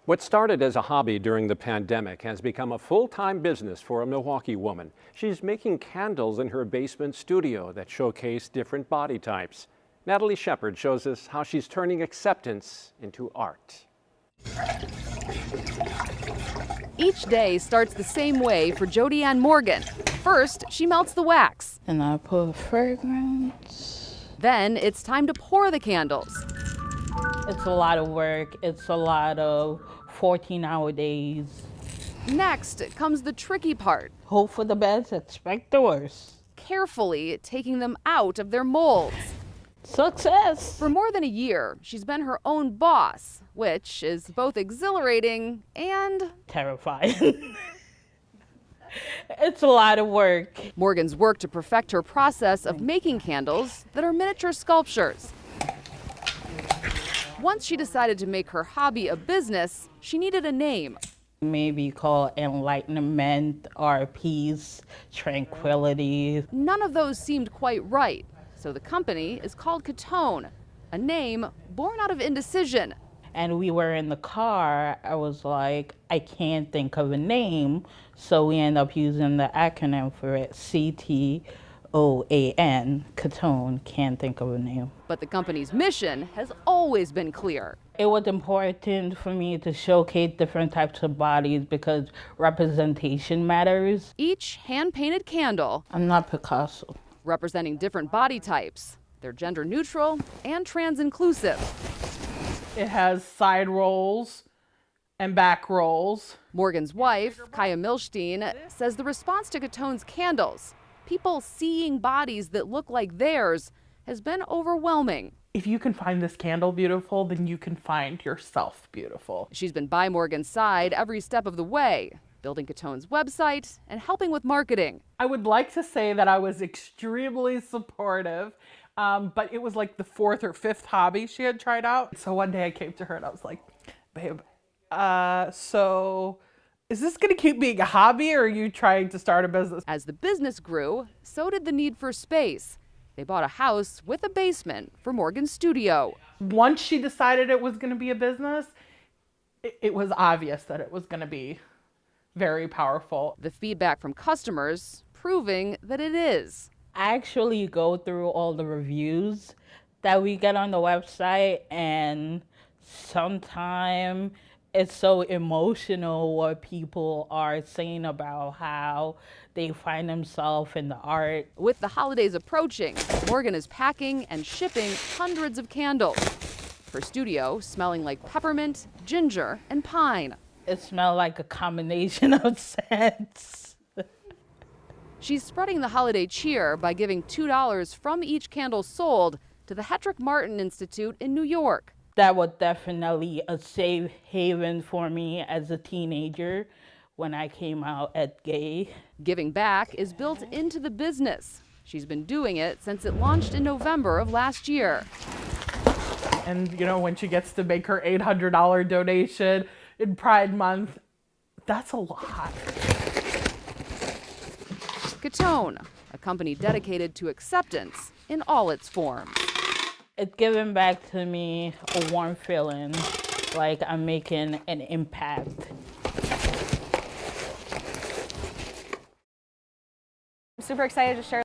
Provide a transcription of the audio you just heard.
What started as a hobby during the pandemic has become a full-time business for a Milwaukee woman. She's making candles in her basement studio that showcase different body types. Natalie Shepard shows us how she's turning acceptance into art. Each day starts the same way for Jodyann Morgan. First, she melts the wax. And I put fragrance. Then it's time to pour the candles. It's a lot of work. It's a lot of 14-hour days. Next comes the tricky part. Hope for the best, expect the worst. Carefully taking them out of their molds. Success! For more than a year, she's been her own boss, which is both exhilarating and terrifying. It's a lot of work. Morgan's worked to perfect her process of making candles that are miniature sculptures. Once she decided to make her hobby a business, she needed a name. Maybe call enlightenment or peace, tranquility. None of those seemed quite right, so the company is called Ketone, a name born out of indecision. And we were in the car. I was like, I can't think of a name, so we end up using the acronym for it, CTOAN, Ketone, can't think of a name. But the company's mission has always been clear. It was important for me to showcase different types of bodies because representation matters. Each hand-painted candle, I'm not Picasso, representing different body types. They're gender neutral and trans inclusive. It has side rolls and back rolls. Morgan's wife, Kaya Milstein, says the response to Ketone's candles, people seeing bodies that look like theirs, has been overwhelming. If you can find this candle beautiful, then you can find yourself beautiful. She's been by Morgan's side every step of the way, building Ketone's website and helping with marketing. I would like to say that I was extremely supportive, but it was like the fourth or fifth hobby she had tried out. So one day I came to her and I was like, babe, so is this gonna keep being a hobby or are you trying to start a business? As the business grew, so did the need for space. They bought a house with a basement for Morgan's studio. Once she decided it was gonna be a business, it was obvious that it was gonna be very powerful. The feedback from customers proving that it is. I actually go through all the reviews that we get on the website, and sometimes it's so emotional what people are saying about how they find themselves in the art. With the holidays approaching, Morgan is packing and shipping hundreds of candles. Her studio smelling like peppermint, ginger, and pine. It smells like a combination of scents. She's spreading the holiday cheer by giving $2 from each candle sold to the Hetrick Martin Institute in New York. That was definitely a safe haven for me as a teenager when I came out as gay. Giving back is built into the business. She's been doing it since it launched in November of last year. And you know, when she gets to make her $800 donation in Pride Month, that's a lot. Ketone, a company dedicated to acceptance in all its forms. It's giving back to me a warm feeling, like I'm making an impact. I'm super excited to share